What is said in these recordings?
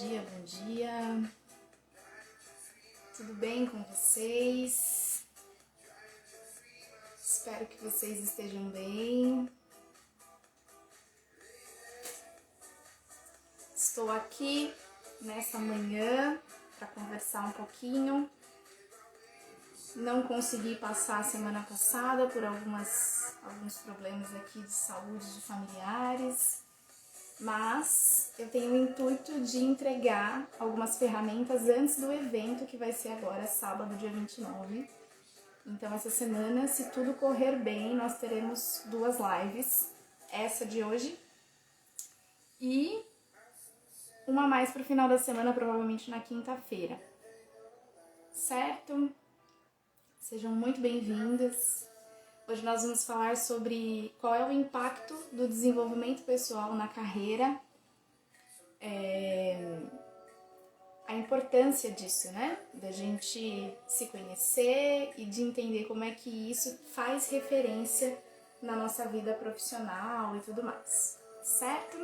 bom dia. Tudo bem com vocês? Espero que vocês estejam bem. Estou aqui nessa manhã para conversar um pouquinho. Não consegui passar a semana passada por alguns problemas aqui de saúde de familiares, mas eu tenho o intuito de entregar algumas ferramentas antes do evento que vai ser agora, sábado, dia 29. Então, essa semana, se tudo correr bem, nós teremos 2 lives, essa de hoje e uma mais para o final da semana, provavelmente na quinta-feira, certo? Sejam muito bem-vindas. Hoje nós vamos falar sobre qual é o impacto do desenvolvimento pessoal na carreira, a importância disso, né? Da gente se conhecer e de entender como é que isso faz referência na nossa vida profissional e tudo mais, certo?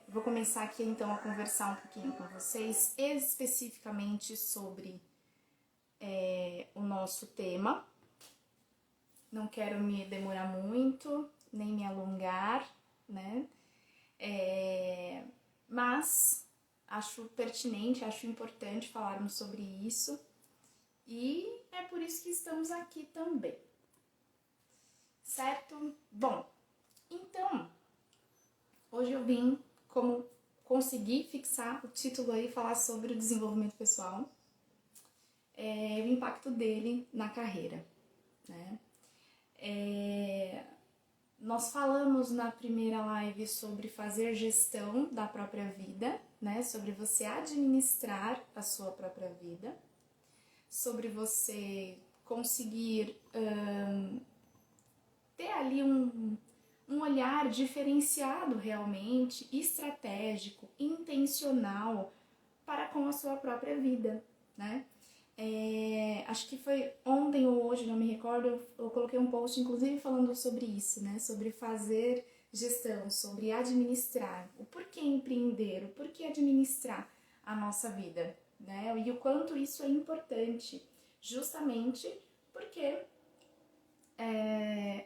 Vou começar aqui então a conversar um pouquinho com vocês especificamente sobre o nosso tema. Não quero me demorar muito, nem me alongar, né? Mas acho pertinente, acho importante falarmos sobre isso e é por isso que estamos aqui também, certo? Bom, então, hoje eu vim, como consegui fixar o título aí, falar sobre o desenvolvimento pessoal, o impacto dele na carreira, né? Nós falamos na primeira live sobre fazer gestão da própria vida, né? Sobre você administrar a sua própria vida, sobre você conseguir ter ali um olhar diferenciado realmente, estratégico, intencional para com a sua própria vida, né? Acho que foi ontem ou hoje, não me recordo, eu coloquei um post inclusive falando sobre isso, né? Sobre fazer gestão, sobre administrar, o porquê empreender, o porquê administrar a nossa vida, né? E o quanto isso é importante, justamente porque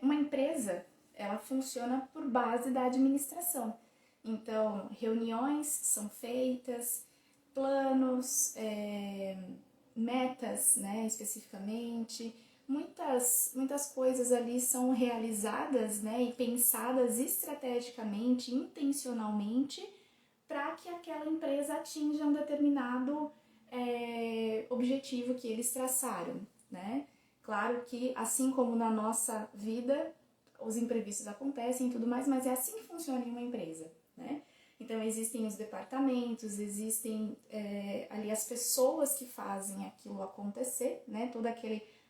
uma empresa, ela funciona por base da administração. Então, reuniões são feitas, planos, metas, né, especificamente, muitas coisas ali são realizadas, né, e pensadas estrategicamente, intencionalmente, para que aquela empresa atinja um determinado objetivo que eles traçaram, né? Claro que, assim como na nossa vida, os imprevistos acontecem e tudo mais, mas é assim que funciona em uma empresa, né? Então, existem os departamentos, existem ali as pessoas que fazem aquilo acontecer, né? Toda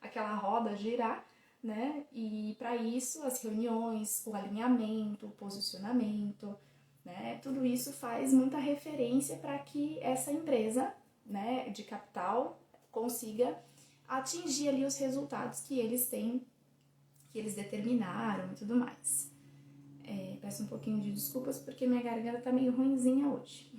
aquela roda girar, né? E para isso, as reuniões, o alinhamento, o posicionamento, né? Tudo isso faz muita referência para que essa empresa, né, de capital consiga atingir ali os resultados que eles têm, que eles determinaram e tudo mais. Peço um pouquinho de desculpas porque minha garganta tá meio ruinzinha hoje.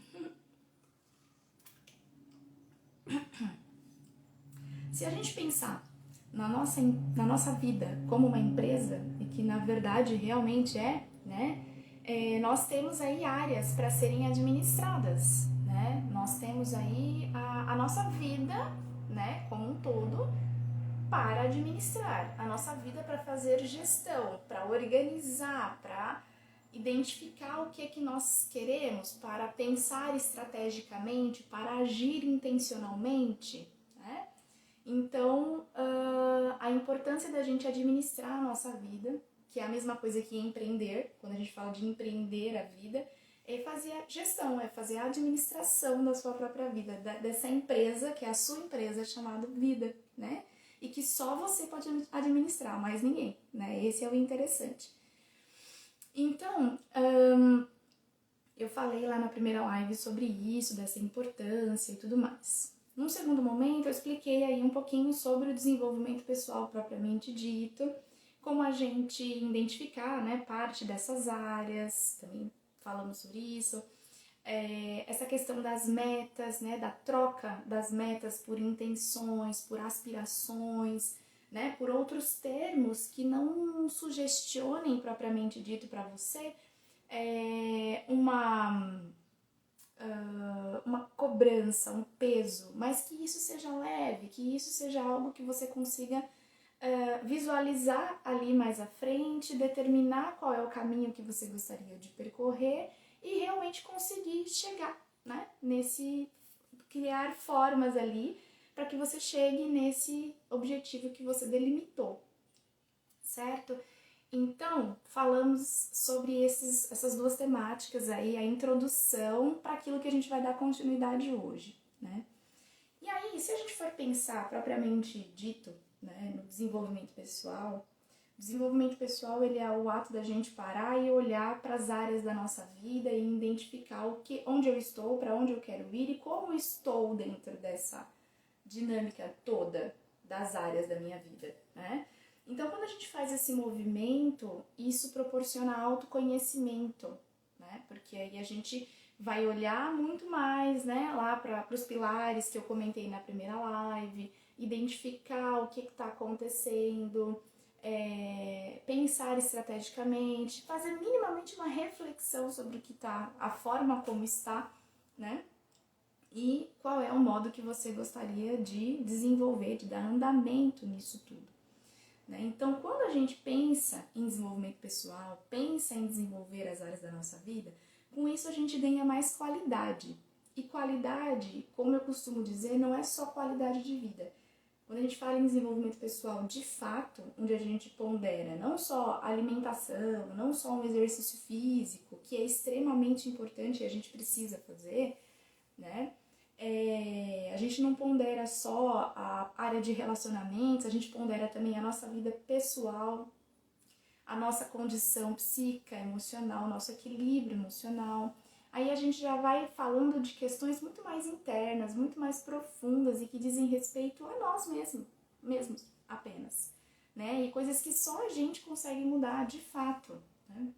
Se a gente pensar na nossa vida como uma empresa, e que na verdade realmente né? Nós temos aí áreas para serem administradas, né? Nós temos aí a nossa vida, né, como um todo, para administrar, a nossa vida para fazer gestão, para organizar, para identificar o que é que nós queremos, para pensar estrategicamente, para agir intencionalmente, né? Então, a importância da gente administrar a nossa vida, que é a mesma coisa que empreender, quando a gente fala de empreender a vida, é fazer a gestão, é fazer a administração da sua própria vida, dessa empresa, que é a sua empresa, chamada vida, né? E que só você pode administrar, mais ninguém, né? Esse é o interessante. Então, eu falei lá na primeira live sobre isso, dessa importância e tudo mais. Num segundo momento, eu expliquei aí um pouquinho sobre o desenvolvimento pessoal propriamente dito, como a gente identificar, né, parte dessas áreas, também falamos sobre isso, essa questão das metas, né, da troca das metas por intenções, por aspirações, né, por outros termos que não sugestionem propriamente dito para você uma cobrança, um peso, mas que isso seja leve, que isso seja algo que você consiga visualizar ali mais à frente, determinar qual é o caminho que você gostaria de percorrer e realmente conseguir chegar, né, criar formas ali para que você chegue nesse objetivo que você delimitou, certo? Então, falamos sobre essas duas temáticas aí, a introdução para aquilo que a gente vai dar continuidade hoje, né? E aí, se a gente for pensar propriamente dito, né, no desenvolvimento pessoal, o desenvolvimento pessoal ele é o ato da gente parar e olhar para as áreas da nossa vida e identificar onde eu estou, para onde eu quero ir e como estou dentro dessa dinâmica toda das áreas da minha vida, né? Então, quando a gente faz esse movimento, isso proporciona autoconhecimento, né? Porque aí a gente vai olhar muito mais, né, lá para os pilares que eu comentei na primeira live, identificar o que está acontecendo, pensar estrategicamente, fazer minimamente uma reflexão sobre o que está, a forma como está, né? E qual é o modo que você gostaria de desenvolver, de dar andamento nisso tudo, né? Então, quando a gente pensa em desenvolvimento pessoal, pensa em desenvolver as áreas da nossa vida, com isso a gente ganha mais qualidade. E qualidade, como eu costumo dizer, não é só qualidade de vida. Quando a gente fala em desenvolvimento pessoal, de fato, onde a gente pondera não só alimentação, não só um exercício físico, que é extremamente importante e a gente precisa fazer, né? A gente não pondera só a área de relacionamentos, a gente pondera também a nossa vida pessoal, a nossa condição psíquica, emocional, nosso equilíbrio emocional. Aí a gente já vai falando de questões muito mais internas, muito mais profundas e que dizem respeito a nós mesmos apenas, né? E coisas que só a gente consegue mudar de fato, né?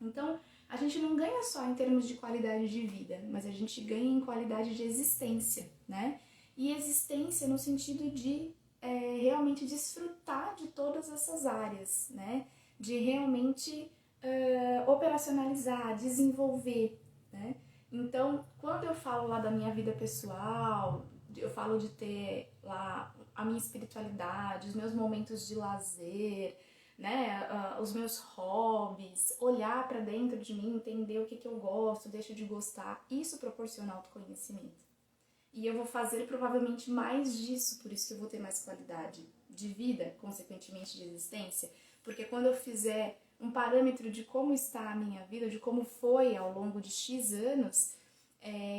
Então, a gente não ganha só em termos de qualidade de vida, mas a gente ganha em qualidade de existência, né? E existência no sentido de realmente desfrutar de todas essas áreas, né? De realmente operacionalizar, desenvolver, né? Então, quando eu falo lá da minha vida pessoal, eu falo de ter lá a minha espiritualidade, os meus momentos de lazer, né, os meus hobbies, olhar para dentro de mim, entender o que eu gosto, deixo de gostar, isso proporciona autoconhecimento. E eu vou fazer provavelmente mais disso, por isso que eu vou ter mais qualidade de vida, consequentemente de existência, porque quando eu fizer um parâmetro de como está a minha vida, de como foi ao longo de X anos,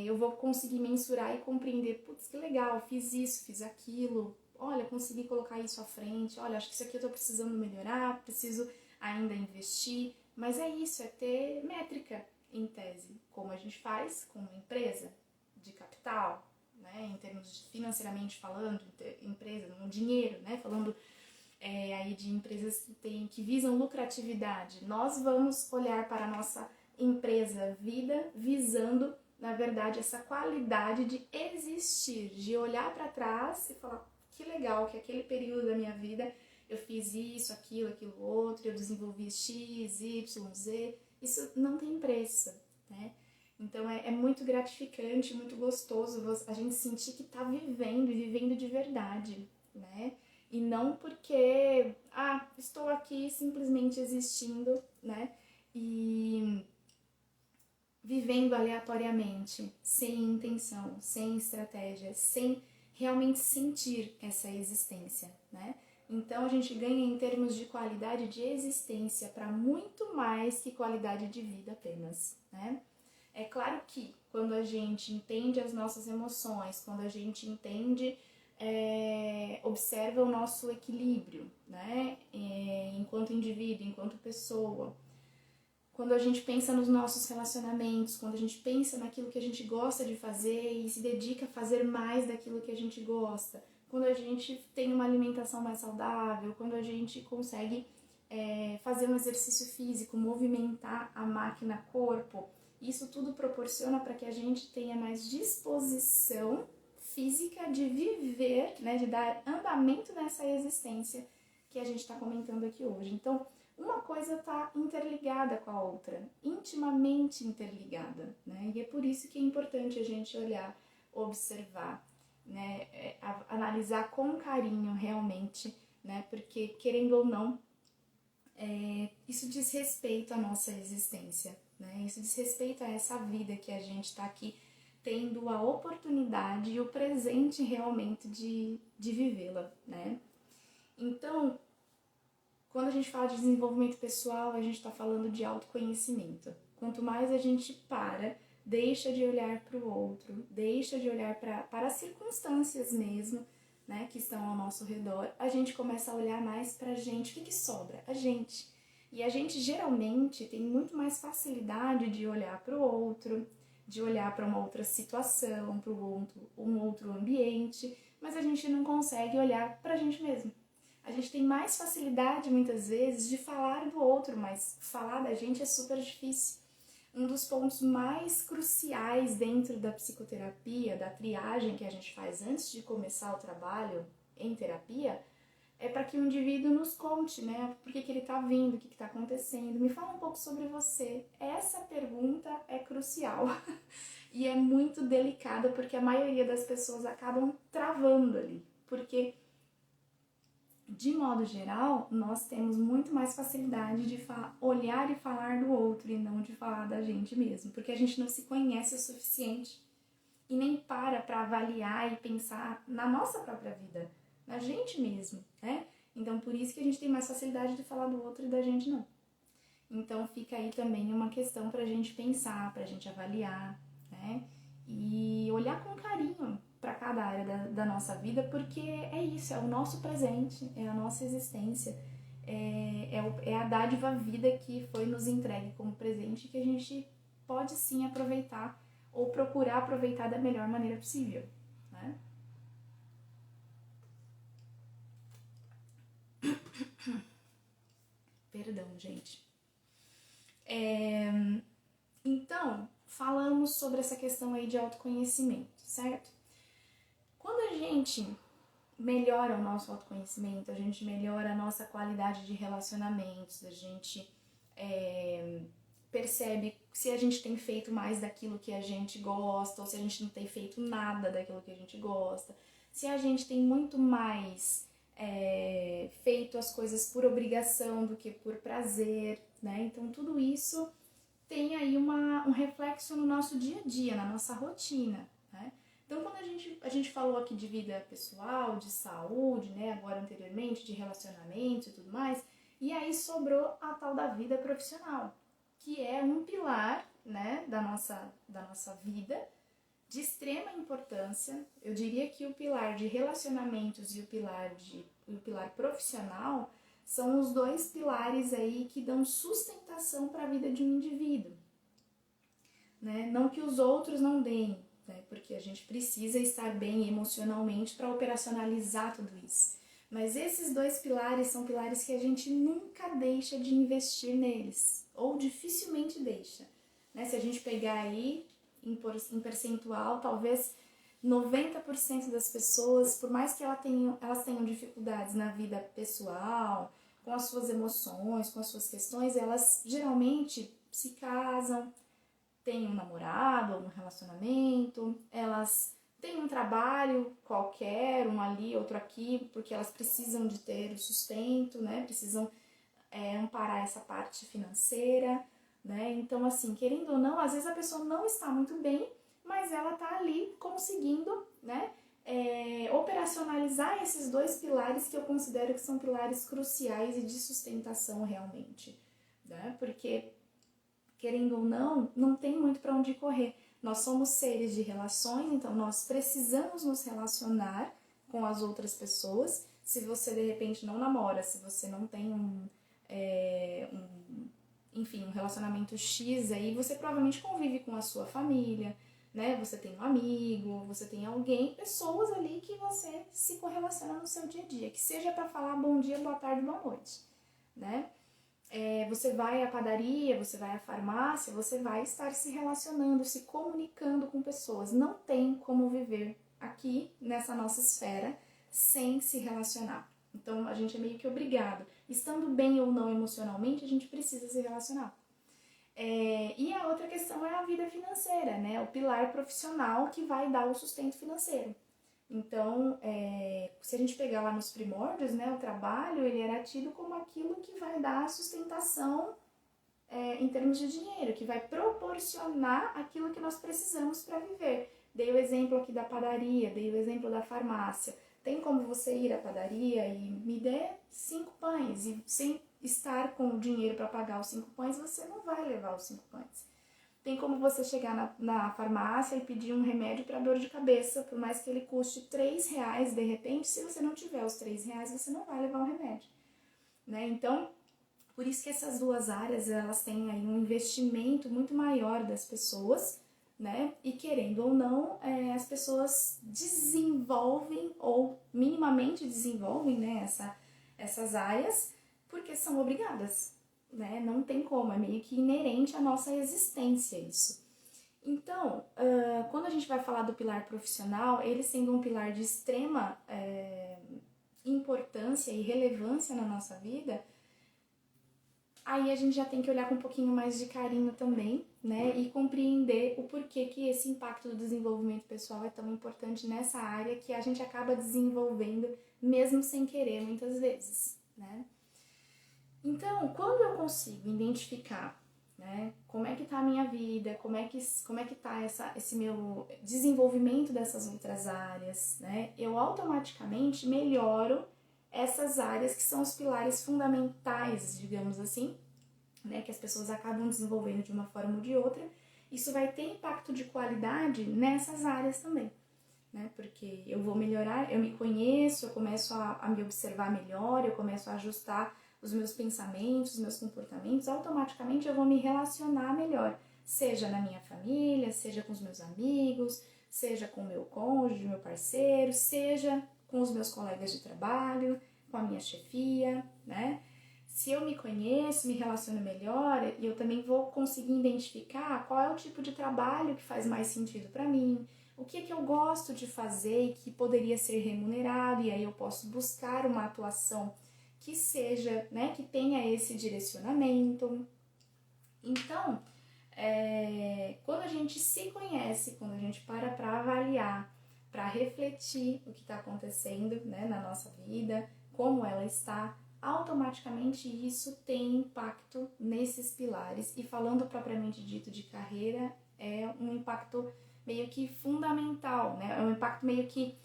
eu vou conseguir mensurar e compreender, putz, que legal, fiz isso, fiz aquilo, olha, consegui colocar isso à frente, olha, acho que isso aqui eu tô precisando melhorar, preciso ainda investir, mas é isso, é ter métrica em tese, como a gente faz com uma empresa de capital, né, em termos de financeiramente falando, empresa, no dinheiro, né, falando aí de empresas que visam lucratividade. Nós vamos olhar para a nossa empresa vida visando, na verdade, essa qualidade de existir, de olhar para trás e falar que legal que aquele período da minha vida eu fiz isso, aquilo outro, eu desenvolvi X, Y, Z. Isso não tem preço, né? Então é muito gratificante, muito gostoso a gente sentir que está vivendo e vivendo de verdade, né? E não porque, estou aqui simplesmente existindo, né? E vivendo aleatoriamente, sem intenção, sem estratégia, sem realmente sentir essa existência, né? Então a gente ganha em termos de qualidade de existência para muito mais que qualidade de vida apenas, né? É claro que quando a gente entende as nossas emoções, quando a gente entende, observa o nosso equilíbrio, né? Enquanto indivíduo, enquanto pessoa, quando a gente pensa nos nossos relacionamentos, quando a gente pensa naquilo que a gente gosta de fazer e se dedica a fazer mais daquilo que a gente gosta, quando a gente tem uma alimentação mais saudável, quando a gente consegue fazer um exercício físico, movimentar a máquina corpo, isso tudo proporciona para que a gente tenha mais disposição física de viver, né, de dar andamento nessa existência que a gente está comentando aqui hoje. Então, uma coisa está interligada com a outra, intimamente interligada, né? E é por isso que é importante a gente olhar, observar, né, analisar com carinho realmente, né? Porque, querendo ou não, isso diz respeito à nossa existência, né? Isso diz respeito a essa vida que a gente está aqui tendo a oportunidade e o presente realmente de vivê-la, né? Então, quando a gente fala de desenvolvimento pessoal, a gente está falando de autoconhecimento. Quanto mais a gente deixa de olhar para o outro, deixa de olhar para as circunstâncias mesmo, né, que estão ao nosso redor, a gente começa a olhar mais para a gente. O que sobra? A gente. E a gente geralmente tem muito mais facilidade de olhar para o outro, de olhar para uma outra situação, para um outro ambiente, mas a gente não consegue olhar para a gente mesmo. A gente tem mais facilidade, muitas vezes, de falar do outro, mas falar da gente é super difícil. Um dos pontos mais cruciais dentro da psicoterapia, da triagem que a gente faz antes de começar o trabalho em terapia, é para que o indivíduo nos conte, né? Por que ele está vindo, o que está acontecendo. Me fala um pouco sobre você. Essa pergunta é crucial e é muito delicada porque a maioria das pessoas acabam travando ali. Porque, de modo geral, nós temos muito mais facilidade de olhar e falar do outro e não de falar da gente mesmo. Porque a gente não se conhece o suficiente e nem para avaliar e pensar na nossa própria vida, na gente mesmo, né? Então, por isso que a gente tem mais facilidade de falar do outro e da gente não. Então, fica aí também uma questão pra gente pensar, pra gente avaliar, né? E olhar com carinho para cada área da nossa vida, porque é isso, é o nosso presente, é a nossa existência, é a dádiva vida que foi nos entregue como presente que a gente pode sim aproveitar ou procurar aproveitar da melhor maneira possível, né? Perdão, gente. Então, falamos sobre essa questão aí de autoconhecimento, certo? Quando a gente melhora o nosso autoconhecimento, a gente melhora a nossa qualidade de relacionamentos, a gente percebe se a gente tem feito mais daquilo que a gente gosta ou se a gente não tem feito nada daquilo que a gente gosta, se a gente tem muito mais feito as coisas por obrigação do que por prazer, né? Então tudo isso tem aí um reflexo no nosso dia a dia, na nossa rotina, né? Então, quando a gente falou aqui de vida pessoal, de saúde, né, agora anteriormente, de relacionamento e tudo mais, e aí sobrou a tal da vida profissional, que é um pilar, né, da nossa vida, de extrema importância. Eu diria que o pilar de relacionamentos e o pilar profissional são os dois pilares aí que dão sustentação para a vida de um indivíduo, né? Não que os outros não deem, né? Porque a gente precisa estar bem emocionalmente para operacionalizar tudo isso. Mas esses dois pilares são pilares que a gente nunca deixa de investir neles, ou dificilmente deixa, né? Se a gente pegar aí em percentual, talvez 90% das pessoas, por mais que elas tenham dificuldades na vida pessoal, com as suas emoções, com as suas questões, elas geralmente se casam, têm um namorado ou um relacionamento, elas têm um trabalho qualquer, um ali, outro aqui, porque elas precisam de ter o sustento, né? Precisam amparar essa parte financeira, né? Então, assim, querendo ou não, às vezes a pessoa não está muito bem, mas ela está ali conseguindo, né, operacionalizar esses dois pilares que eu considero que são pilares cruciais e de sustentação realmente, né? Porque, querendo ou não, não tem muito para onde correr. Nós somos seres de relações, então nós precisamos nos relacionar com as outras pessoas. Se você, de repente, não namora, se você não tem enfim, um relacionamento X aí, você provavelmente convive com a sua família, né? Você tem um amigo, você tem alguém, pessoas ali que você se correlaciona no seu dia a dia, que seja para falar bom dia, boa tarde, boa noite, né? Você vai à padaria, você vai à farmácia, você vai estar se relacionando, se comunicando com pessoas. Não tem como viver aqui nessa nossa esfera sem se relacionar. Então a gente é meio que obrigado. Estando bem ou não emocionalmente, a gente precisa se relacionar. E a outra questão é a vida financeira, né? O pilar profissional que vai dar o sustento financeiro. Então, se a gente pegar lá nos primórdios, né, o trabalho ele era tido como aquilo que vai dar a sustentação em termos de dinheiro, que vai proporcionar aquilo que nós precisamos para viver. Dei o exemplo aqui da padaria, dei o exemplo da farmácia. Tem como você ir à padaria e me dê 5 pães, e sem estar com o dinheiro para pagar os 5 pães, você não vai levar os 5 pães. Tem como você chegar na farmácia e pedir um remédio para dor de cabeça, por mais que ele custe R$3 de repente, se você não tiver os R$3, você não vai levar o remédio. Né? Então, por isso que essas duas áreas, elas têm aí um investimento muito maior das pessoas, né? E querendo ou não, as pessoas desenvolvem ou minimamente desenvolvem, né, essas áreas porque são obrigadas, né? Não tem como, é meio que inerente à nossa existência isso. Então, quando a gente vai falar do pilar profissional, ele sendo um pilar de extrema importância e relevância na nossa vida, aí a gente já tem que olhar com um pouquinho mais de carinho também, né? E compreender o porquê que esse impacto do desenvolvimento pessoal é tão importante nessa área que a gente acaba desenvolvendo mesmo sem querer muitas vezes, né? Então, quando eu consigo identificar, né, como é que tá a minha vida, como é que tá esse meu desenvolvimento dessas outras áreas, né, eu automaticamente melhoro essas áreas que são os pilares fundamentais, digamos assim, né, que as pessoas acabam desenvolvendo de uma forma ou de outra. Isso vai ter impacto de qualidade nessas áreas também, né, porque eu vou melhorar, eu me conheço, eu começo a me observar melhor, eu começo a ajustar os meus pensamentos, os meus comportamentos, automaticamente eu vou me relacionar melhor, seja na minha família, seja com os meus amigos, seja com o meu cônjuge, meu parceiro, seja com os meus colegas de trabalho, com a minha chefia, né? Se eu me conheço, me relaciono melhor, eu também vou conseguir identificar qual é o tipo de trabalho que faz mais sentido para mim, o que é que eu gosto de fazer e que poderia ser remunerado, e aí eu posso buscar uma atuação que seja, né, que tenha esse direcionamento. Então, quando a gente se conhece, quando a gente para avaliar, para refletir o que está acontecendo, né, na nossa vida, como ela está, automaticamente isso tem impacto nesses pilares. E falando propriamente dito de carreira, é um impacto meio que fundamental, né? É um impacto meio que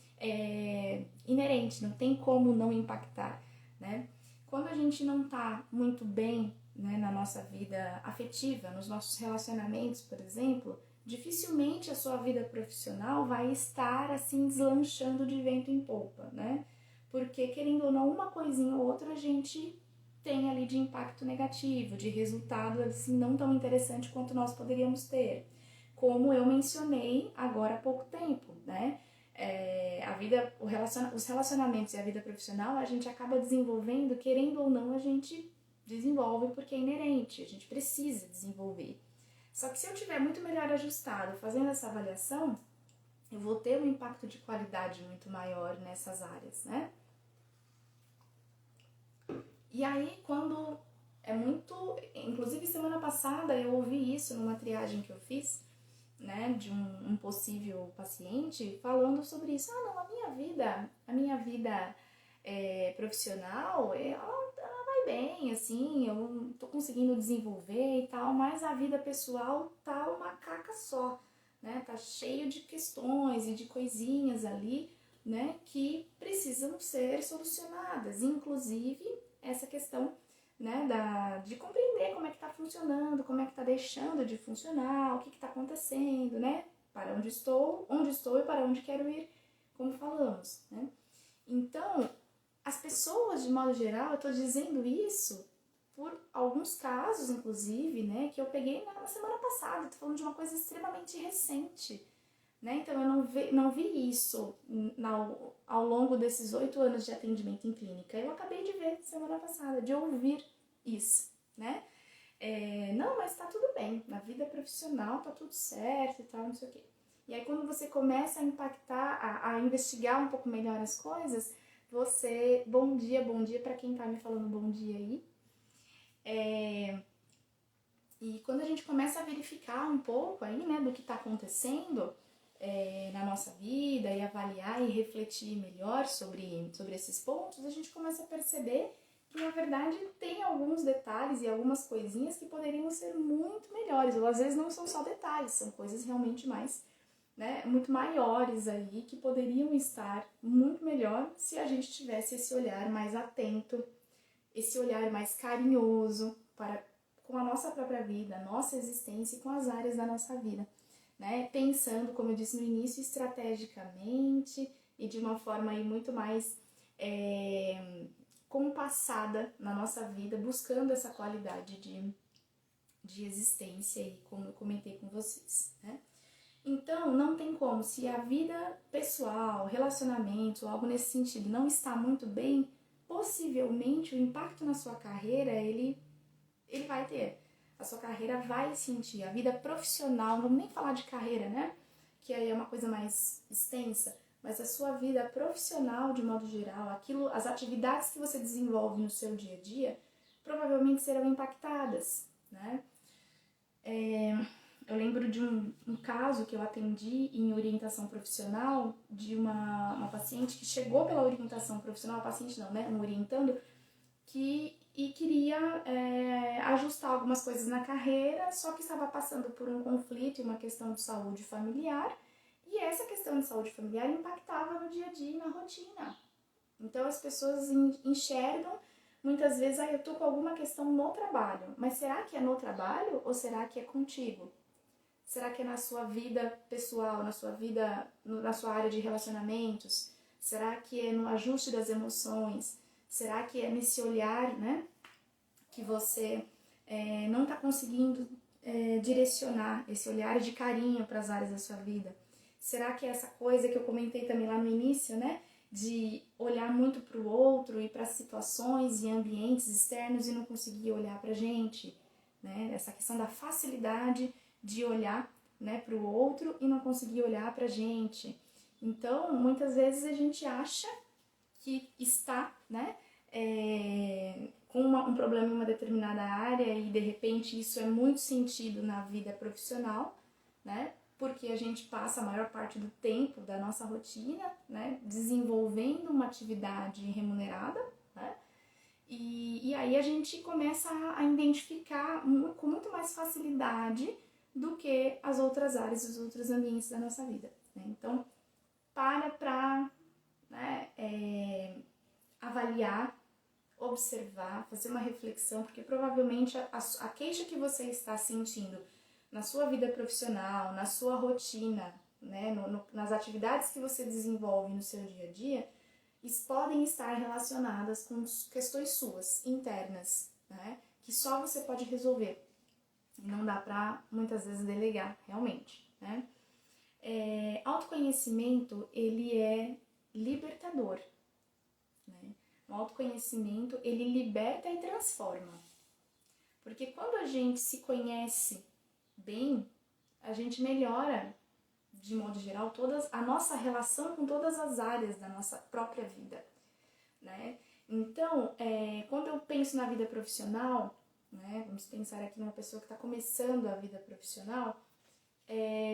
inerente, não tem como não impactar, né? Quando a gente não está muito bem, né, na nossa vida afetiva, nos nossos relacionamentos, por exemplo, dificilmente a sua vida profissional vai estar assim deslanchando de vento em popa, né? Porque, querendo ou não, uma coisinha ou outra a gente tem ali de impacto negativo, de resultado assim não tão interessante quanto nós poderíamos ter. Como eu mencionei agora há pouco tempo, né? Os relacionamentos e a vida profissional a gente acaba desenvolvendo, querendo ou não, a gente desenvolve porque é inerente, a gente precisa desenvolver. Só que se eu tiver muito melhor ajustado fazendo essa avaliação, eu vou ter um impacto de qualidade muito maior nessas áreas, né? E aí, quando é muito... Inclusive, semana passada eu ouvi isso numa triagem que eu fiz, né, de um possível paciente, falando sobre isso. Ah, não, a minha vida profissional, ela vai bem, assim, eu tô conseguindo desenvolver e tal, mas a vida pessoal tá uma caca só, né, tá cheio de questões e de coisinhas ali, né, que precisam ser solucionadas, inclusive essa questão, né, de compreender como é que está funcionando, como é que está deixando de funcionar, o que está acontecendo, né, para onde estou e para onde quero ir, como falamos, né. Então, as pessoas, de modo geral, eu estou dizendo isso por alguns casos, inclusive, né, que eu peguei na semana passada, estou falando de uma coisa extremamente recente, né, então eu não vi isso ao longo desses 8 anos de atendimento em clínica, eu acabei de ver semana passada, de ouvir isso, né? Não, mas tá tudo bem, na vida profissional tá tudo certo e tal, não sei o quê. E aí quando você começa a impactar, a investigar um pouco melhor as coisas, você, bom dia para quem tá me falando bom dia aí. E quando a gente começa a verificar um pouco aí, né, do que tá acontecendo na nossa vida e avaliar e refletir melhor sobre esses pontos, a gente começa a perceber que na verdade tem alguns detalhes e algumas coisinhas que poderiam ser muito melhores, ou às vezes não são só detalhes, são coisas realmente mais, né, muito maiores aí, que poderiam estar muito melhor se a gente tivesse esse olhar mais atento, esse olhar mais carinhoso com a nossa própria vida, a nossa existência e com as áreas da nossa vida, né? Pensando, como eu disse no início, estrategicamente e de uma forma aí muito mais compassada na nossa vida, buscando essa qualidade de existência aí, como eu comentei com vocês, né? Então, não tem como, se a vida pessoal, relacionamento, algo nesse sentido não está muito bem, possivelmente o impacto na sua carreira, ele vai ter. A sua carreira vai sentir. A vida profissional, não vamos nem falar de carreira, né? Que aí é uma coisa mais extensa, mas a sua vida profissional, de modo geral, as atividades que você desenvolve no seu dia a dia, provavelmente serão impactadas, né? Eu lembro de um caso que eu atendi em orientação profissional de uma paciente que chegou pela orientação profissional, paciente não, né? Um orientando, e queria ajustar algumas coisas na carreira, só que estava passando por um conflito e uma questão de saúde familiar, e essa questão de saúde familiar impactava no dia a dia e na rotina. Então as pessoas enxergam muitas vezes, eu tô com alguma questão no trabalho, mas será que é no trabalho ou será que é contigo? Será que é na sua vida pessoal, na sua vida, na sua área de relacionamentos? Será que é no ajuste das emoções? Será que é nesse olhar, né, que você não está conseguindo direcionar esse olhar de carinho para as áreas da sua vida? Será que é essa coisa que eu comentei também lá no início, né, de olhar muito para o outro e para situações e ambientes externos e não conseguir olhar para a gente, né? Essa questão da facilidade de olhar, né, para o outro e não conseguir olhar para a gente. Então, muitas vezes a gente acha que está, né, com um problema em uma determinada área e de repente isso é muito sentido na vida profissional, né, porque a gente passa a maior parte do tempo da nossa rotina, né, desenvolvendo uma atividade remunerada, né, e aí a gente começa a identificar com muito mais facilidade do que as outras áreas, os outros ambientes da nossa vida, né? Então, né, avaliar, observar, fazer uma reflexão, porque provavelmente a queixa que você está sentindo na sua vida profissional, na sua rotina, né, nas atividades que você desenvolve no seu dia a dia, podem estar relacionadas com questões suas, internas, né, que só você pode resolver. E não dá pra, muitas vezes, delegar, realmente, né. Autoconhecimento, ele é libertador, né? O autoconhecimento, ele liberta e transforma. Porque quando a gente se conhece bem, a gente melhora, de modo geral, a nossa relação com todas as áreas da nossa própria vida, né? Então, quando eu penso na vida profissional, né, vamos pensar aqui numa pessoa que está começando a vida profissional,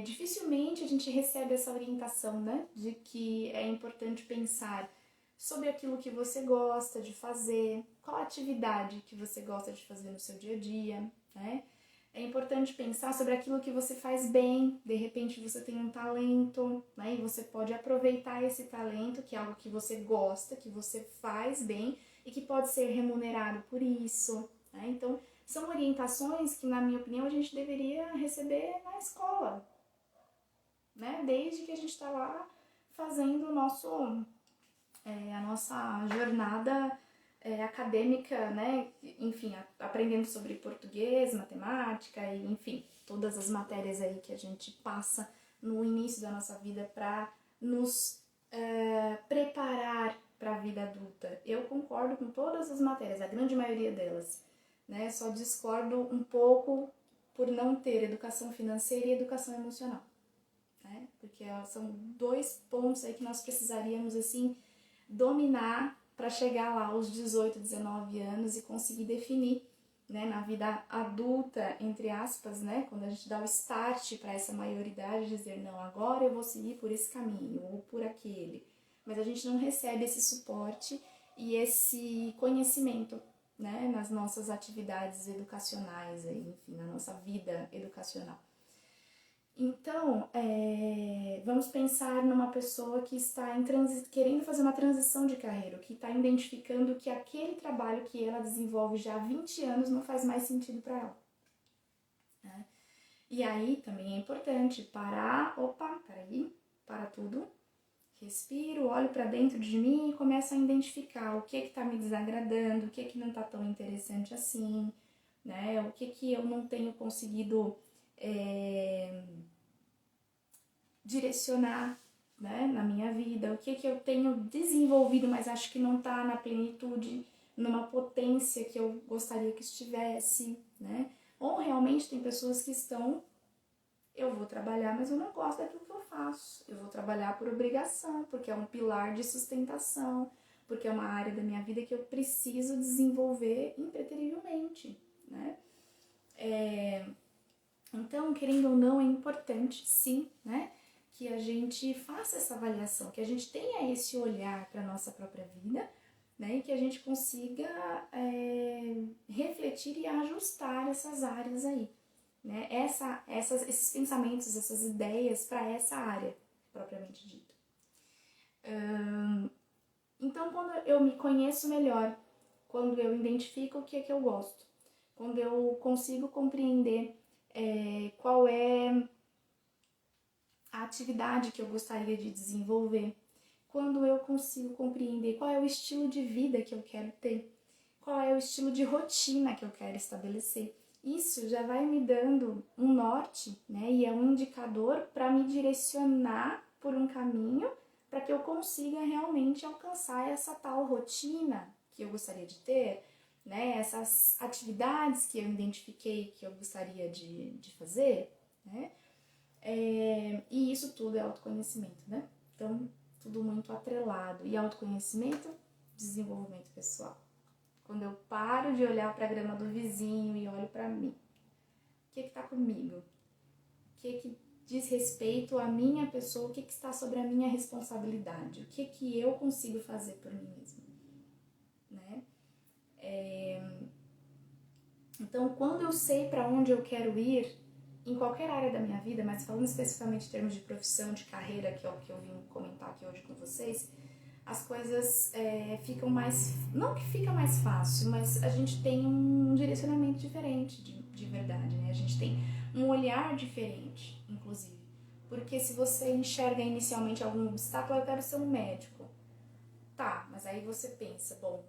dificilmente a gente recebe essa orientação, né, de que é importante pensar sobre aquilo que você gosta de fazer, qual atividade que você gosta de fazer no seu dia a dia, né? É importante pensar sobre aquilo que você faz bem, de repente você tem um talento, né, e você pode aproveitar esse talento, que é algo que você gosta, que você faz bem e que pode ser remunerado por isso, né? Então, são orientações que, na minha opinião, a gente deveria receber na escola, né? Desde que a gente está lá fazendo a nossa jornada acadêmica, né? Enfim, aprendendo sobre português, matemática e, enfim, todas as matérias aí que a gente passa no início da nossa vida para nos preparar para a vida adulta. Eu concordo com todas as matérias, a grande maioria delas, né? Só discordo um pouco por não ter educação financeira e educação emocional, né? Porque são dois pontos aí que nós precisaríamos, assim, dominar para chegar lá aos 18, 19 anos e conseguir definir, né, na vida adulta, entre aspas, né, quando a gente dá o start para essa maioridade, dizer, não, agora eu vou seguir por esse caminho ou por aquele. Mas a gente não recebe esse suporte e esse conhecimento, né, nas nossas atividades educacionais, aí, enfim, na nossa vida educacional. Então, vamos pensar numa pessoa que está querendo fazer uma transição de carreira, que está identificando que aquele trabalho que ela desenvolve já há 20 anos não faz mais sentido para ela, né? E aí também é importante parar, para tudo, respiro, olho para dentro de mim e começo a identificar o que está me desagradando, o que não está tão interessante assim, né? O que eu não tenho conseguido direcionar, né, na minha vida, o que eu tenho desenvolvido, mas acho que não está na plenitude, numa potência que eu gostaria que estivesse, né? Ou realmente tem pessoas que estão, eu vou trabalhar, mas eu não gosto daquilo que eu faço, eu vou trabalhar por obrigação, porque é um pilar de sustentação, porque é uma área da minha vida que eu preciso desenvolver impreterivelmente, né? Então, querendo ou não, é importante, sim, né, que a gente faça essa avaliação, que a gente tenha esse olhar para a nossa própria vida, né, e que a gente consiga refletir e ajustar essas áreas aí, né, esses pensamentos, essas ideias para essa área, propriamente dita. Então, quando eu me conheço melhor, quando eu identifico o que é que eu gosto, quando eu consigo compreender qual é a atividade que eu gostaria de desenvolver, quando eu consigo compreender qual é o estilo de vida que eu quero ter, qual é o estilo de rotina que eu quero estabelecer. Isso já vai me dando um norte, né? E é um indicador para me direcionar por um caminho para que eu consiga realmente alcançar essa tal rotina que eu gostaria de ter, né? Essas atividades que eu identifiquei que eu gostaria de fazer, né? E isso tudo é autoconhecimento, né? Então, tudo muito atrelado. E autoconhecimento, desenvolvimento pessoal. Quando eu paro de olhar para a grama do vizinho e olho para mim, o que está comigo? O que diz respeito à minha pessoa? O que está sobre a minha responsabilidade? O que eu consigo fazer por mim mesma? Né? Então, quando eu sei para onde eu quero ir, em qualquer área da minha vida, mas falando especificamente em termos de profissão, de carreira, que é o que eu vim comentar aqui hoje com vocês, as coisas ficam mais... Não que fica mais fácil, mas a gente tem um direcionamento diferente de verdade, né? A gente tem um olhar diferente, inclusive. Porque se você enxerga inicialmente algum obstáculo, eu quero ser um médico. Tá, mas aí você pensa, bom,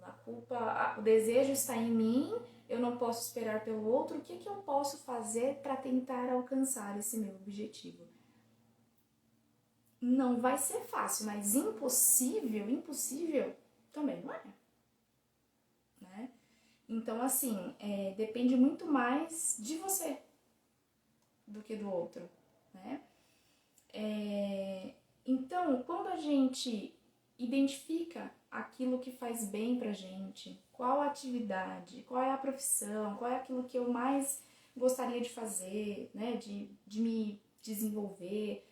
o desejo está em mim, eu não posso esperar pelo outro, o que eu posso fazer para tentar alcançar esse meu objetivo? Não vai ser fácil, mas impossível também não é, né? Então, assim, depende muito mais de você do que do outro, né? Então, quando a gente identifica aquilo que faz bem pra gente, qual a atividade, qual é a profissão, qual é aquilo que eu mais gostaria de fazer, né, de me desenvolver,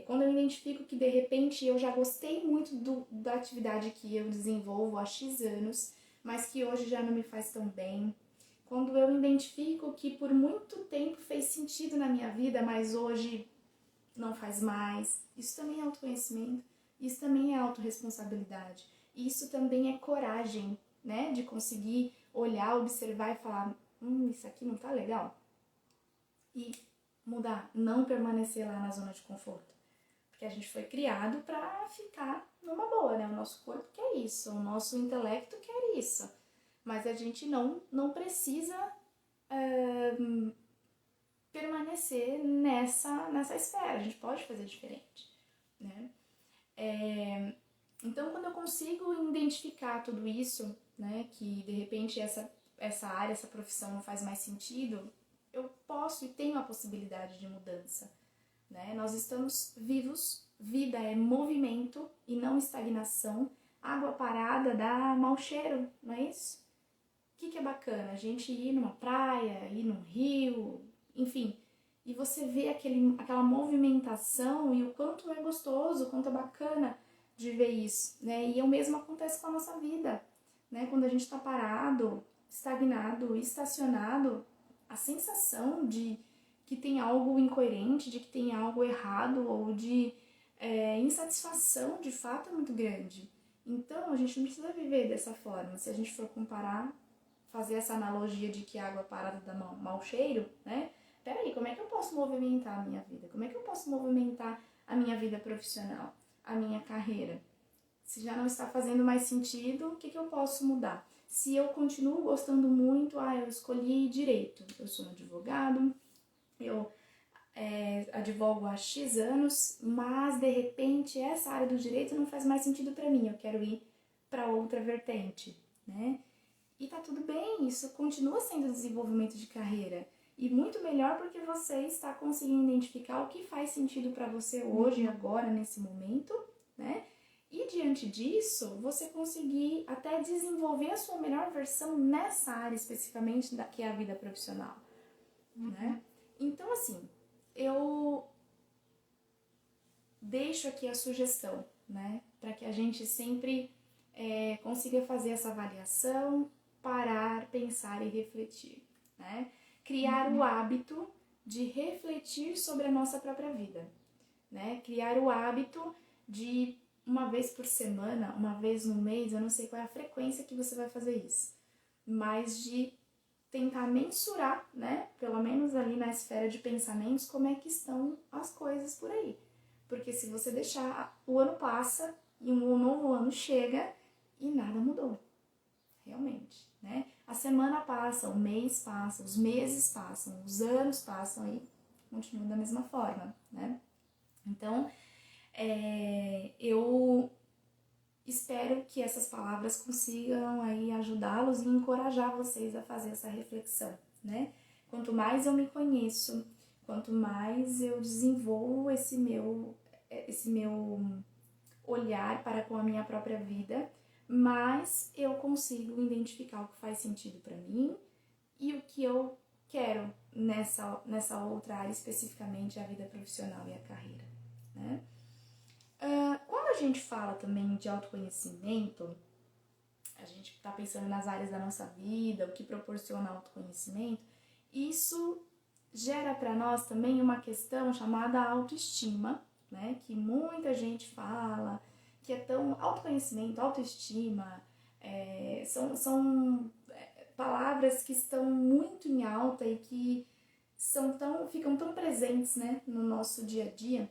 quando eu identifico que de repente eu já gostei muito da atividade que eu desenvolvo há X anos, mas que hoje já não me faz tão bem, quando eu identifico que por muito tempo fez sentido na minha vida, mas hoje não faz mais, isso também é autoconhecimento, isso também é autorresponsabilidade, isso também é coragem, né, de conseguir olhar, observar e falar, isso aqui não tá legal, e mudar, não permanecer lá na zona de conforto, porque a gente foi criado para ficar numa boa, né, o nosso corpo quer isso, o nosso intelecto quer isso, mas a gente não precisa permanecer nessa esfera, a gente pode fazer diferente, né? Então, quando eu consigo identificar tudo isso, né, que de repente essa área, essa profissão não faz mais sentido, eu posso e tenho a possibilidade de mudança, né? Nós estamos vivos, vida é movimento e não estagnação. Água parada dá mau cheiro, não é isso? O que é bacana? A gente ir numa praia, ir num rio, enfim, e você vê aquela movimentação e o quanto é gostoso, o quanto é bacana de ver isso, né? E o mesmo acontece com a nossa vida, né? Quando a gente está parado, estagnado, estacionado, a sensação de que tem algo incoerente, de que tem algo errado ou de insatisfação, de fato, é muito grande. Então, a gente não precisa viver dessa forma. Se a gente for comparar, fazer essa analogia de que a água parada dá mau cheiro, né? Peraí, como é que eu posso movimentar a minha vida? Como é que eu posso movimentar a minha vida profissional, a minha carreira? Se já não está fazendo mais sentido, o que eu posso mudar? Se eu continuo gostando muito, eu escolhi direito. Eu sou um advogado, eu advogo há X anos, mas de repente essa área do direito não faz mais sentido para mim, eu quero ir para outra vertente, né? E tá tudo bem, isso continua sendo desenvolvimento de carreira. E muito melhor porque você está conseguindo identificar o que faz sentido para você hoje, agora, nesse momento, né? E diante disso, você conseguir até desenvolver a sua melhor versão nessa área especificamente, que é a vida profissional, né? Então, assim, eu deixo aqui a sugestão, né? Para que a gente sempre consiga fazer essa avaliação, parar, pensar e refletir, né? Criar o hábito de refletir sobre a nossa própria vida, né? Criar o hábito de uma vez por semana, uma vez no mês, eu não sei qual é a frequência que você vai fazer isso, mas de tentar mensurar, né, pelo menos ali na esfera de pensamentos, como é que estão as coisas por aí. Porque se você deixar, o ano passa e um novo ano chega e nada mudou, realmente, né? A semana passa, o mês passa, os meses passam, os anos passam e continua da mesma forma, né? Então, eu espero que essas palavras consigam aí ajudá-los e encorajar vocês a fazer essa reflexão, né? Quanto mais eu me conheço, quanto mais eu desenvolvo esse meu olhar para com a minha própria vida, mais eu consigo identificar o que faz sentido para mim e o que eu quero nessa outra área, especificamente a vida profissional e a carreira, né? Quando a gente fala também de autoconhecimento, a gente está pensando nas áreas da nossa vida, o que proporciona autoconhecimento, isso gera para nós também uma questão chamada autoestima, né? Que muita gente fala, que é tão autoconhecimento, autoestima, são palavras que estão muito em alta e que ficam tão presentes, né, no nosso dia a dia.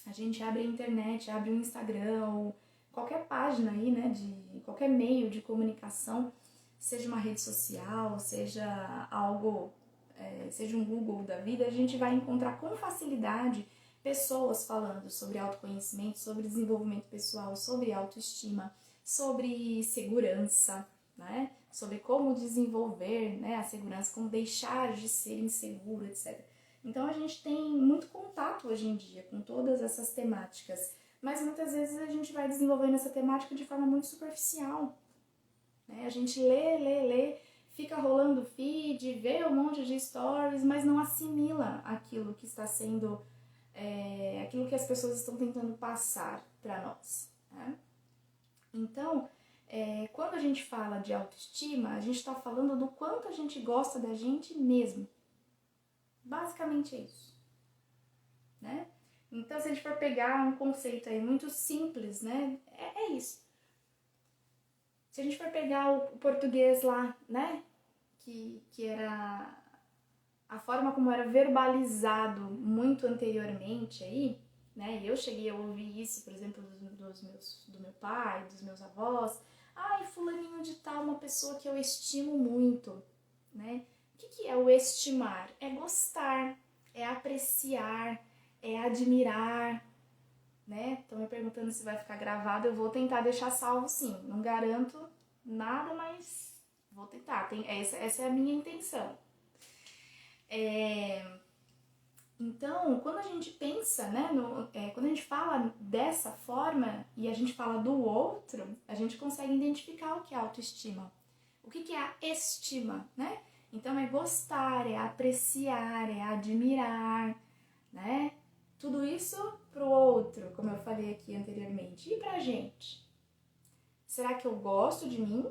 A gente abre a internet, abre o Instagram ou qualquer página aí, né, de qualquer meio de comunicação, seja uma rede social, seja algo, seja um Google da vida, a gente vai encontrar com facilidade pessoas falando sobre autoconhecimento, sobre desenvolvimento pessoal, sobre autoestima, sobre segurança, né, sobre como desenvolver, né, a segurança, como deixar de ser inseguro, etc. Então a gente tem muito contato hoje em dia com todas essas temáticas, mas muitas vezes a gente vai desenvolvendo essa temática de forma muito superficial, né? A gente lê, fica rolando feed, vê um monte de stories, mas não assimila aquilo que está sendo, aquilo que as pessoas estão tentando passar para nós, né? Então, quando a gente fala de autoestima, a gente está falando do quanto a gente gosta da gente mesmo. Basicamente é isso, né? Então, se a gente for pegar um conceito aí muito simples, né? É isso. Se a gente for pegar o português lá, né? Que era a forma como era verbalizado muito anteriormente aí, né? Eu cheguei a ouvir isso, por exemplo, do meu pai, dos meus avós. Ai, fulaninho de tal, uma pessoa que eu estimo muito, né? O que é o estimar? É gostar, é apreciar, é admirar, né? Estão me perguntando se vai ficar gravado, eu vou tentar deixar salvo sim. Não garanto nada, mas Vou tentar, essa é a minha intenção. Então, quando a gente pensa, né, quando a gente fala dessa forma e a gente fala do outro, a gente consegue identificar o que é autoestima. O que é a estima, né? Então, é gostar, é apreciar, é admirar, né? Tudo isso pro outro, como eu falei aqui anteriormente. E pra gente? Será que eu gosto de mim?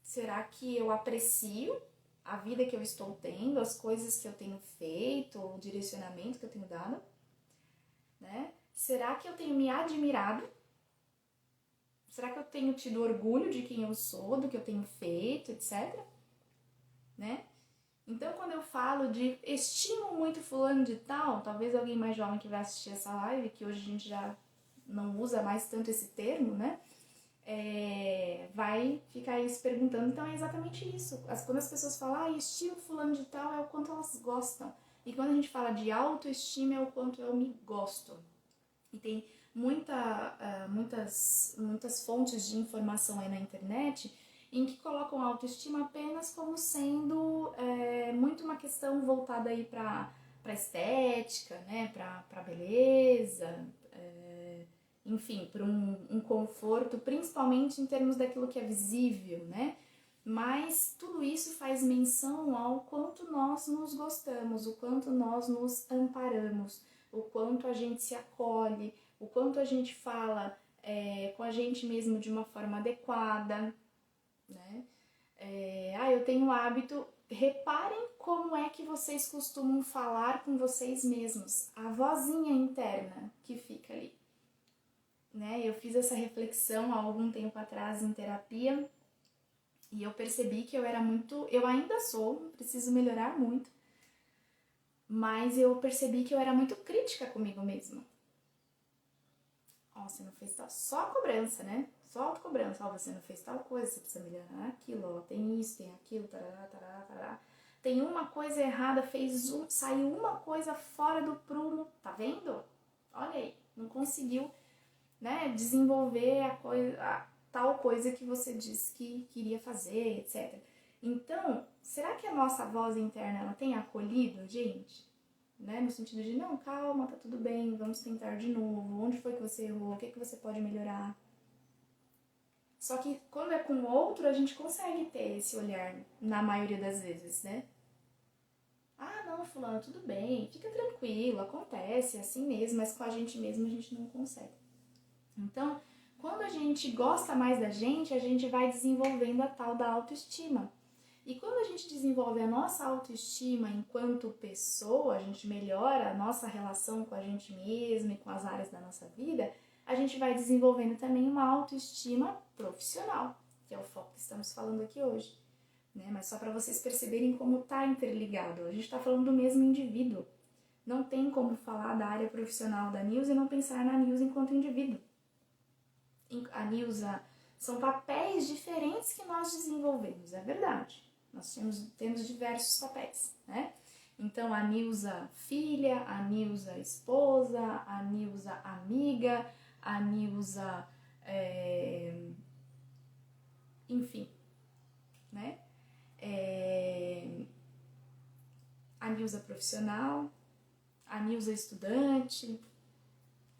Será que eu aprecio a vida que eu estou tendo, as coisas que eu tenho feito, o direcionamento que eu tenho dado? Né? Será que eu tenho me admirado? Será que eu tenho tido orgulho de quem eu sou, do que eu tenho feito, etc? Né? Então, quando eu falo de estimo muito fulano de tal, talvez alguém mais jovem que vai assistir essa live, que hoje a gente já não usa mais tanto esse termo, né? Vai ficar aí se perguntando, então é exatamente isso. Quando as pessoas falam, estimo fulano de tal, é o quanto elas gostam. E quando a gente fala de autoestima, é o quanto eu me gosto. E tem muitas fontes de informação aí na internet em que colocam a autoestima apenas como sendo muito uma questão voltada aí para estética, né, para beleza, enfim, para um conforto, principalmente em termos daquilo que é visível, né? Mas tudo isso faz menção ao quanto nós nos gostamos, o quanto nós nos amparamos, o quanto a gente se acolhe, o quanto a gente fala com a gente mesmo de uma forma adequada, né? Eu tenho o hábito, reparem como é que vocês costumam falar com vocês mesmos, a vozinha interna que fica ali. Né? Eu fiz essa reflexão há algum tempo atrás em terapia e eu percebi que eu ainda sou, preciso melhorar muito, mas eu percebi que eu era muito crítica comigo mesma. Você não fez tal, só cobrança, né? Só autocobrança, você não fez tal coisa, você precisa melhorar aquilo, tem isso, tem aquilo, tarará, tarará, tarará. Tem uma coisa errada, saiu uma coisa fora do prumo, tá vendo? Olha aí, não conseguiu, né, desenvolver a tal coisa que você disse que queria fazer, etc. Então, será que a nossa voz interna ela tem acolhido a gente? Né? No sentido de, não, calma, tá tudo bem, vamos tentar de novo, onde foi que você errou, o que você pode melhorar? Só que quando é com o outro, a gente consegue ter esse olhar, na maioria das vezes, né? Não, fulano, tudo bem, fica tranquilo, acontece, é assim mesmo, mas com a gente mesmo a gente não consegue. Então, quando a gente gosta mais da gente, a gente vai desenvolvendo a tal da autoestima. E quando a gente desenvolve a nossa autoestima enquanto pessoa, a gente melhora a nossa relação com a gente mesma e com as áreas da nossa vida, a gente vai desenvolvendo também uma autoestima profissional, que é o foco que estamos falando aqui hoje. Né? Mas só para vocês perceberem como está interligado. A gente está falando do mesmo indivíduo. Não tem como falar da área profissional da Nilza e não pensar na Nilza enquanto indivíduo. A Nilza são papéis diferentes que nós desenvolvemos, é verdade. Nós temos diversos papéis, né? Então, a Nilza filha, a Nilza esposa, a Nilza amiga, a Nilza, enfim, né? A Nilza profissional, a Nilza estudante,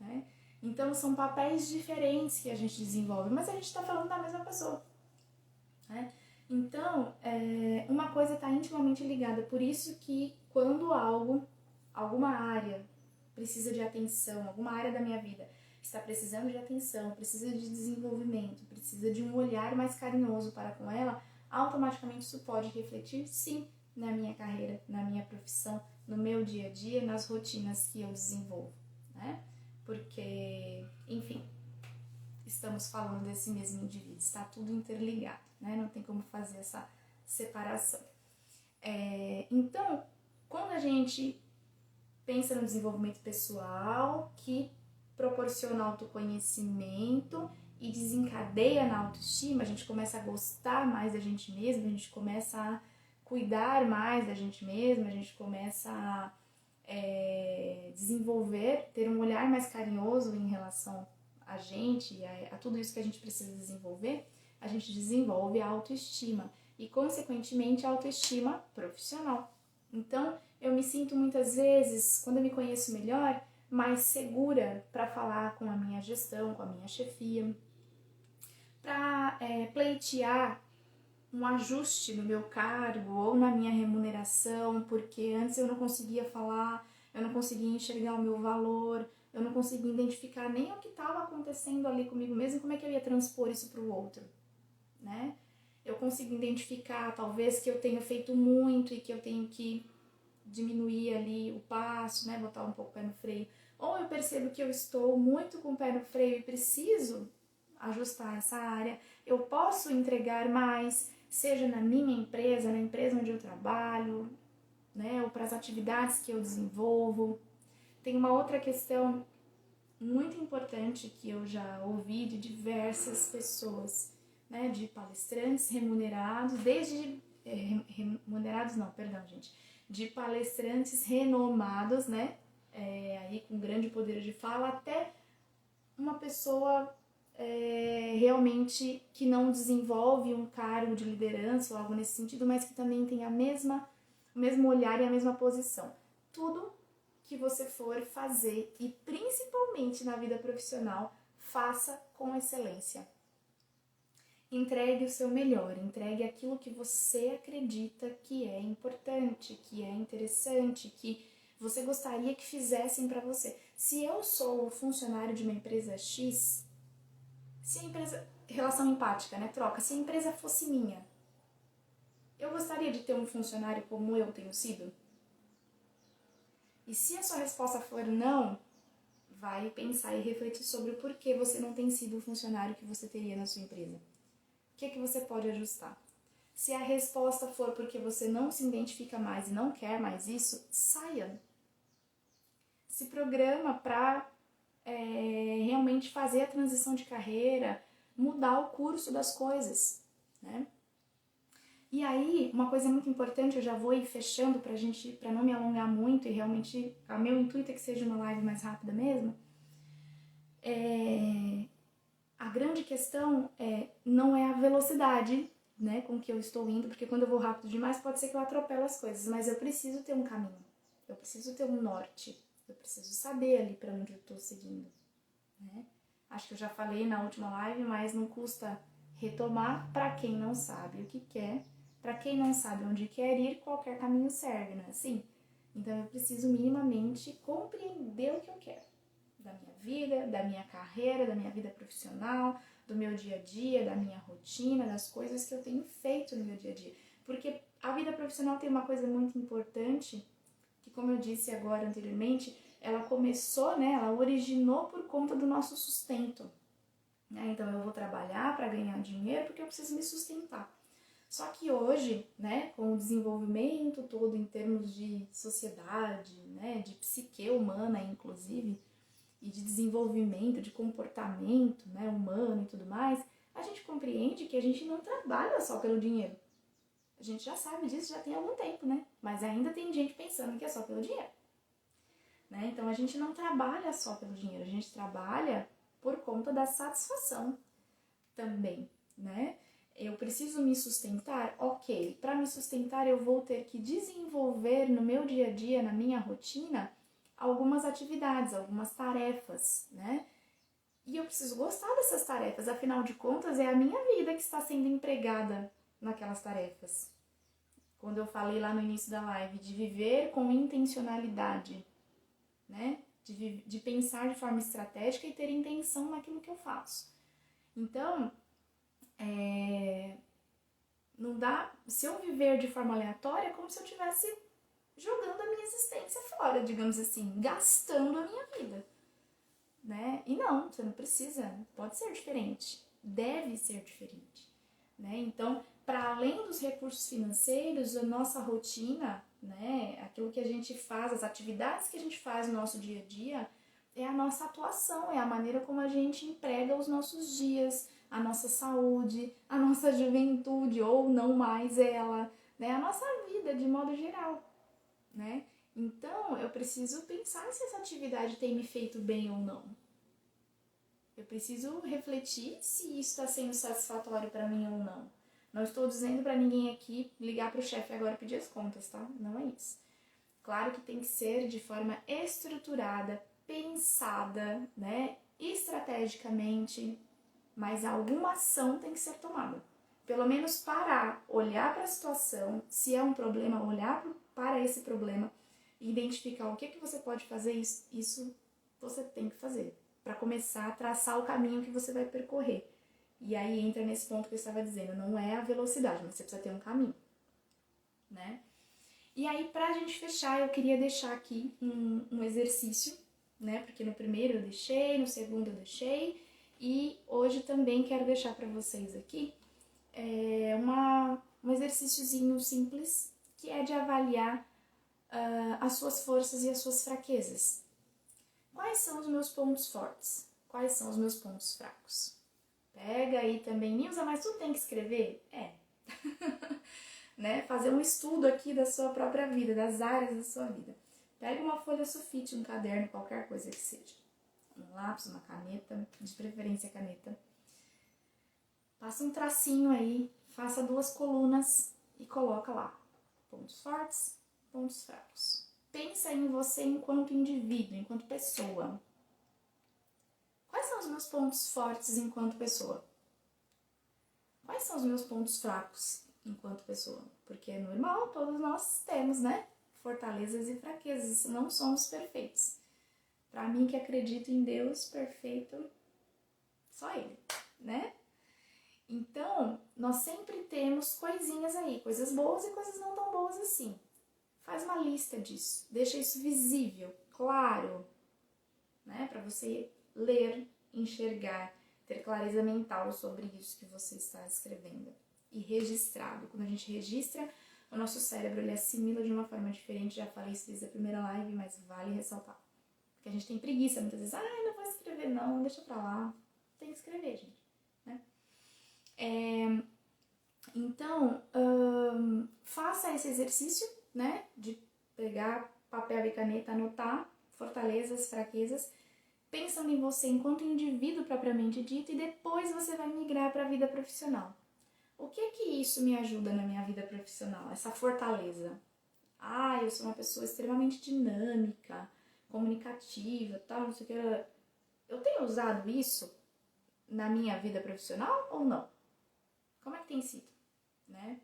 né? Então, são papéis diferentes que a gente desenvolve, mas a gente está falando da mesma pessoa, né? Então, uma coisa está intimamente ligada, por isso que quando alguma área precisa de atenção, alguma área da minha vida está precisando de atenção, precisa de desenvolvimento, precisa de um olhar mais carinhoso para com ela, automaticamente isso pode refletir, sim, na minha carreira, na minha profissão, no meu dia a dia, nas rotinas que eu desenvolvo, né? Porque, enfim, estamos falando desse mesmo indivíduo, está tudo interligado, né? Não tem como fazer essa separação. Então, quando a gente pensa no desenvolvimento pessoal, que proporciona autoconhecimento e desencadeia na autoestima, a gente começa a gostar mais da gente mesmo, a gente começa a cuidar mais da gente mesmo, a gente começa a desenvolver, ter um olhar mais carinhoso em relação a gente, a tudo isso que a gente precisa desenvolver, a gente desenvolve a autoestima. e, consequentemente, a autoestima profissional. Então, eu me sinto muitas vezes, quando eu me conheço melhor, mais segura para falar com a minha gestão, com a minha chefia, para pleitear um ajuste no meu cargo ou na minha remuneração, porque antes eu não conseguia falar, eu não conseguia enxergar o meu valor, eu não conseguia identificar nem o que estava acontecendo ali comigo mesmo, como é que eu ia transpor isso para o outro, né? Eu consigo identificar, talvez, que eu tenho feito muito e que eu tenho que diminuir ali o passo, né? Botar um pouco o pé no freio. Ou eu percebo que eu estou muito com o pé no freio e preciso ajustar essa área. Eu posso entregar mais, seja na minha empresa, na empresa onde eu trabalho, né? Ou para as atividades que eu desenvolvo. Tem uma outra questão muito importante que eu já ouvi de diversas pessoas, né, de palestrantes remunerados, desde remunerados não, perdão, gente, de palestrantes renomados, né, aí com grande poder de fala, até uma pessoa realmente que não desenvolve um cargo de liderança ou algo nesse sentido, mas que também tem o mesmo olhar e a mesma posição. Tudo que você for fazer, e principalmente na vida profissional, faça com excelência. Entregue o seu melhor, entregue aquilo que você acredita que é importante, que é interessante, que você gostaria que fizessem para você. Se eu sou funcionário de uma empresa X, se a empresa, relação empática, né, troca, se a empresa fosse minha, eu gostaria de ter um funcionário como eu tenho sido? E se a sua resposta for não, vai pensar e refletir sobre o porquê você não tem sido o funcionário que você teria na sua empresa. O que é que você pode ajustar? Se a resposta for porque você não se identifica mais e não quer mais isso, saia. Se programa para realmente fazer a transição de carreira, mudar o curso das coisas, né? E aí, uma coisa muito importante, eu já vou ir fechando para não me alongar muito e realmente, o meu intuito é que seja uma live mais rápida mesmo. A grande questão não é a velocidade, né, com que eu estou indo, porque quando eu vou rápido demais pode ser que eu atropele as coisas, mas eu preciso ter um caminho, eu preciso ter um norte, eu preciso saber ali para onde eu estou seguindo, né? Acho que eu já falei na última live, mas não custa retomar. Para quem não sabe o que quer, para quem não sabe onde quer ir, qualquer caminho serve, não é assim? Então eu preciso minimamente compreender o que eu quero da minha vida, da minha carreira, da minha vida profissional, do meu dia a dia, da minha rotina, das coisas que eu tenho feito no meu dia a dia. Porque a vida profissional tem uma coisa muito importante, que como eu disse agora anteriormente, ela começou, né, ela originou por conta do nosso sustento. Né? Então eu vou trabalhar para ganhar dinheiro porque eu preciso me sustentar. Só que hoje, né, com o desenvolvimento todo em termos de sociedade, né, de psique humana inclusive, e de desenvolvimento, de comportamento, né, humano e tudo mais, a gente compreende que a gente não trabalha só pelo dinheiro. A gente já sabe disso, já tem algum tempo, né? Mas ainda tem gente pensando que é só pelo dinheiro. Né? Então a gente não trabalha só pelo dinheiro, a gente trabalha por conta da satisfação também, né? Eu preciso me sustentar? Ok. Para me sustentar eu vou ter que desenvolver no meu dia a dia, na minha rotina, algumas atividades, algumas tarefas, né? E eu preciso gostar dessas tarefas, afinal de contas é a minha vida que está sendo empregada naquelas tarefas. Quando eu falei lá no início da live de viver com intencionalidade, né? De pensar de forma estratégica e ter intenção naquilo que eu faço. Então, não dá, se eu viver de forma aleatória, é como se eu estivesse jogando a minha existência fora, digamos assim, gastando a minha vida, né? E não, você não precisa, pode ser diferente, deve ser diferente, né? Então, para além dos recursos financeiros, a nossa rotina, né, aquilo que a gente faz, as atividades que a gente faz no nosso dia a dia, é a nossa atuação, é a maneira como a gente emprega os nossos dias, a nossa saúde, a nossa juventude, ou não mais ela, né, a nossa vida de modo geral, né? Então, eu preciso pensar se essa atividade tem me feito bem ou não. Eu preciso refletir se isso está sendo satisfatório para mim ou não. Não estou dizendo para ninguém aqui ligar para o chefe agora e pedir as contas, tá? Não é isso. Claro que tem que ser de forma estruturada, pensada, né? Estrategicamente, mas alguma ação tem que ser tomada. Pelo menos parar, olhar para a situação, se é um problema, olhar para esse problema e identificar o que você pode fazer, isso você tem que fazer, para começar a traçar o caminho que você vai percorrer. E aí entra nesse ponto que eu estava dizendo, não é a velocidade, mas você precisa ter um caminho, né? E aí, pra gente fechar, eu queria deixar aqui um exercício, né? Porque no primeiro eu deixei, no segundo eu deixei, e hoje também quero deixar para vocês aqui um exercíciozinho simples, que é de avaliar as suas forças e as suas fraquezas. Quais são os meus pontos fortes? Quais são os meus pontos fracos? Pega aí também, Nilza, mas tu tem que escrever? Né? Fazer um estudo aqui da sua própria vida, das áreas da sua vida. Pega uma folha sulfite, um caderno, qualquer coisa que seja. Um lápis, uma caneta, de preferência caneta. Passa um tracinho aí, faça 2 colunas e coloca lá. Pontos fortes, pontos fracos. Pensa em você enquanto indivíduo, enquanto pessoa. Quais são os meus pontos fortes enquanto pessoa? Quais são os meus pontos fracos enquanto pessoa? Porque é normal, todos nós temos, né? Fortalezas e fraquezas, não somos perfeitos. Para mim que acredito em Deus perfeito, só Ele, né? Então, nós sempre temos coisinhas aí, coisas boas e coisas não tão boas assim. Faz uma lista disso, deixa isso visível, claro, né? Para você ler, enxergar, ter clareza mental sobre isso que você está escrevendo. E registrado. Quando a gente registra, o nosso cérebro ele assimila de uma forma diferente. Já falei isso desde a primeira live, mas vale ressaltar. Porque a gente tem preguiça muitas vezes. Não vou escrever não, deixa pra lá. Tem que escrever, gente. Né? Então, faça esse exercício, né? De pegar papel e caneta, anotar fortalezas, fraquezas, pensando em você enquanto indivíduo propriamente dito, e depois você vai migrar para a vida profissional. O que isso me ajuda na minha vida profissional? Essa fortaleza. Eu sou uma pessoa extremamente dinâmica, comunicativa, tal, não sei o que. Eu tenho usado isso na minha vida profissional ou não? Como é que tem sido, né?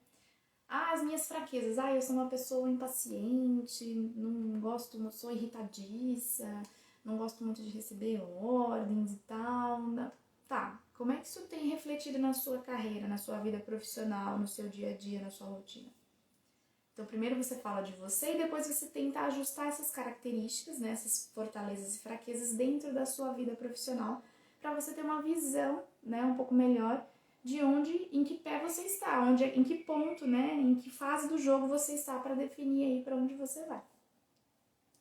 As minhas fraquezas. Eu sou uma pessoa impaciente, não gosto, sou irritadiça, não gosto muito de receber ordens e tal. Tá, como é que isso tem refletido na sua carreira, na sua vida profissional, no seu dia a dia, na sua rotina? Então, primeiro você fala de você e depois você tenta ajustar essas características, né, essas fortalezas e fraquezas dentro da sua vida profissional, para você ter uma visão, né, um pouco melhor de em que pé você está, em que ponto, né, em que fase do jogo você está para definir aí para onde você vai.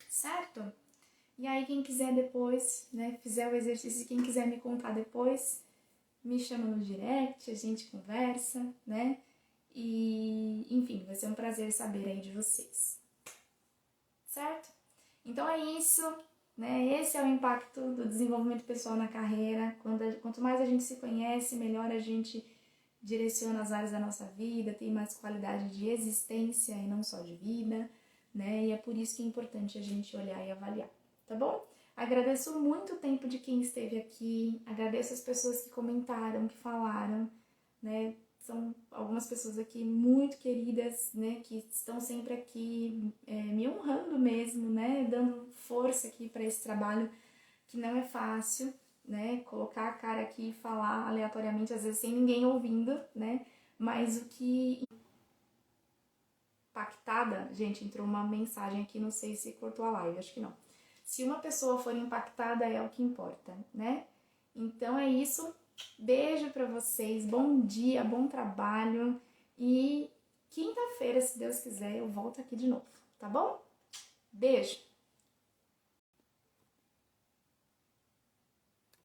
Certo? E aí quem quiser depois, né, fizer o exercício, quem quiser me contar depois, me chama no direct, a gente conversa, né? E, enfim, vai ser um prazer saber aí de vocês. Certo? Então é isso, né? Esse é o impacto do desenvolvimento pessoal na carreira. Quanto mais a gente se conhece, melhor a gente direciona as áreas da nossa vida, tem mais qualidade de existência e não só de vida, né? E é por isso que é importante a gente olhar e avaliar. Tá bom? Agradeço muito o tempo de quem esteve aqui, agradeço as pessoas que comentaram, que falaram, né? São algumas pessoas aqui muito queridas, né? Que estão sempre aqui me honrando mesmo, né? Dando força aqui para esse trabalho que não é fácil, né? Colocar a cara aqui e falar aleatoriamente, às vezes sem ninguém ouvindo, né? Mas o que... Impactada, gente, entrou uma mensagem aqui, não sei se cortou a live, acho que não. Se uma pessoa for impactada, é o que importa, né? Então é isso. Beijo pra vocês. Bom dia, bom trabalho. E quinta-feira, se Deus quiser, eu volto aqui de novo, tá bom? Beijo!